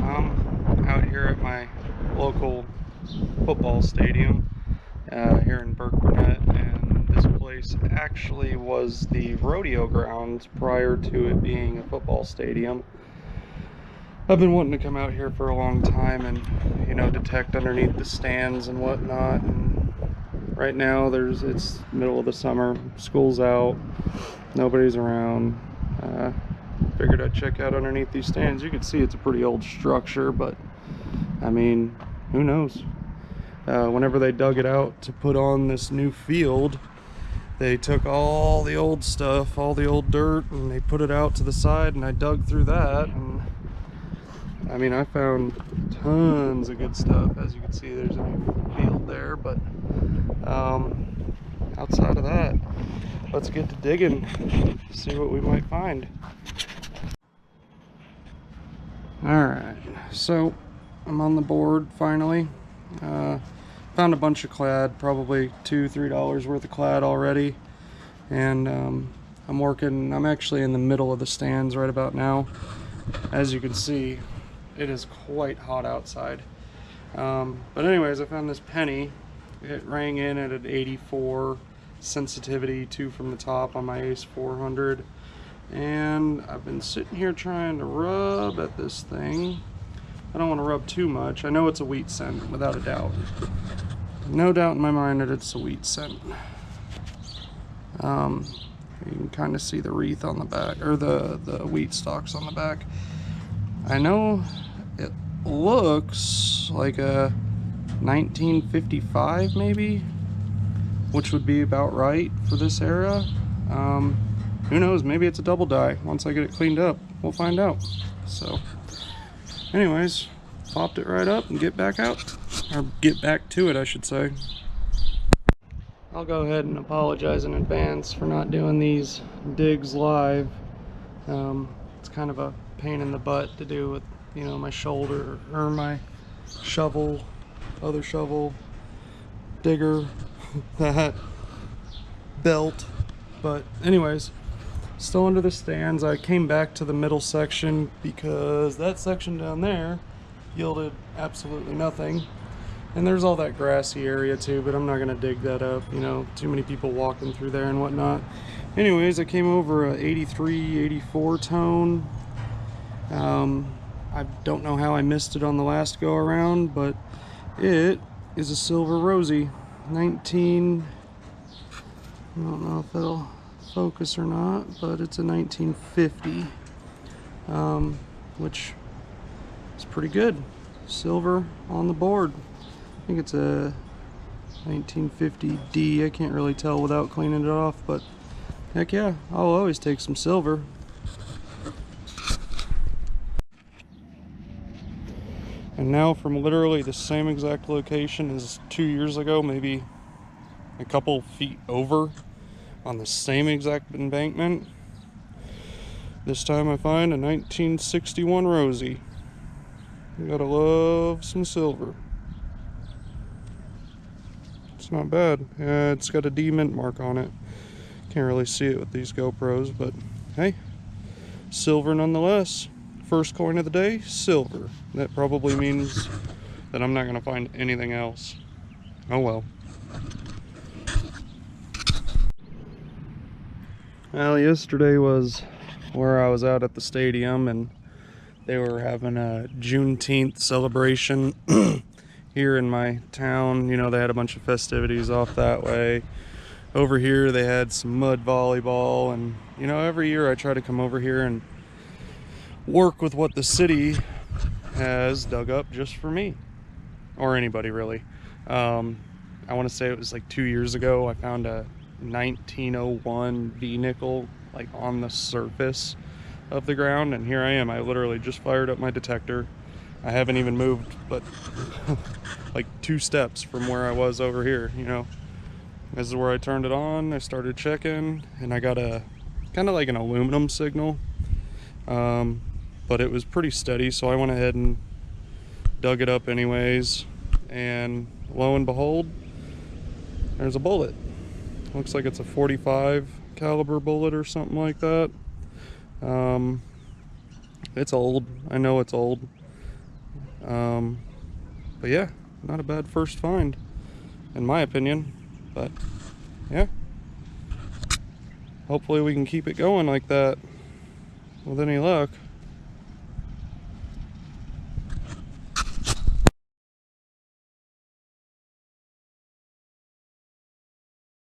I'm out here at my local football stadium here in Burke Burnett, and this place actually was the rodeo grounds prior to it being a football stadium. I've been wanting to come out here for a long time and, you know, detect underneath the stands and whatnot. And right now it's middle of the summer, school's out, nobody's around. Figured I'd check out underneath these stands. You can see it's a pretty old structure, but I mean, who knows? Whenever they dug it out to put on this new field, they took all the old stuff, all the old dirt, and they put it out to the side, and I dug through that, and I mean, I found tons of good stuff. As you can see, there's a new field there, but outside of that, let's get to digging, see what we might find. Alright, so I'm on the board finally. Found a bunch of clad, probably $2-3 worth of clad already, and I'm actually in the middle of the stands right about now. As you can see, it is quite hot outside. But anyways, I found this penny. It rang in at an 84 sensitivity, 2 from the top on my Ace 400. And I've been sitting here trying to rub at this thing. I don't want to rub too much. I know it's a wheat cent, without a doubt. No doubt in my mind that it's a wheat cent. You can kind of see the wreath on the back, or the wheat stalks on the back. I know it looks like a 1955 maybe, which would be about right for this era. Who knows, maybe it's a double die. Once I get it cleaned up, we'll find out. So anyways, popped it right up and get back out, or get back to it, I should say. I'll go ahead and apologize in advance for not doing these digs live. It's kind of a pain in the butt to do with, you know, my shoulder or my shovel, other shovel, digger, that belt. But anyways, still under the stands. I came back to the middle section because that section down there yielded absolutely nothing. And there's all that grassy area too, but I'm not gonna dig that up, you know, too many people walking through there and whatnot. Anyways, I came over a 83, 84 tone. I don't know how I missed it on the last go around, but it is a silver rosy. I don't know if it'll focus or not, but it's a 1950, which is pretty good. Silver on the board. I think it's a 1950D. I can't really tell without cleaning it off, but heck yeah, I'll always take some silver. And now from literally the same exact location as 2 years ago, maybe a couple feet over, on the same exact embankment, this time I find a 1961 rosy. You gotta love some silver. It's not bad. It's got a D mint mark on it. Can't really see it with these GoPros, but hey, silver nonetheless. First coin of the day, silver. That probably means that I'm not gonna find anything else. Oh well. Well, yesterday was where I was out at the stadium, and they were having a Juneteenth celebration here in my town. You know, they had a bunch of festivities off that way. Over here they had some mud volleyball, and you know, every year I try to come over here and work with what the city has dug up just for me, or anybody really. I want to say it was like 2 years ago I found a 1901 V-nickel like on the surface of the ground, and here I am. I literally just fired up my detector. I haven't even moved but like 2 steps from where I was over here, you know. This is where I turned it on. I started checking, and I got a kind of like an aluminum signal, but it was pretty steady, so I went ahead and dug it up anyways, and lo and behold, there's a bullet. Looks like it's a 45 caliber bullet or something like that. It's old. I know it's old. But yeah, not a bad first find, in my opinion. But yeah, hopefully we can keep it going like that with any luck.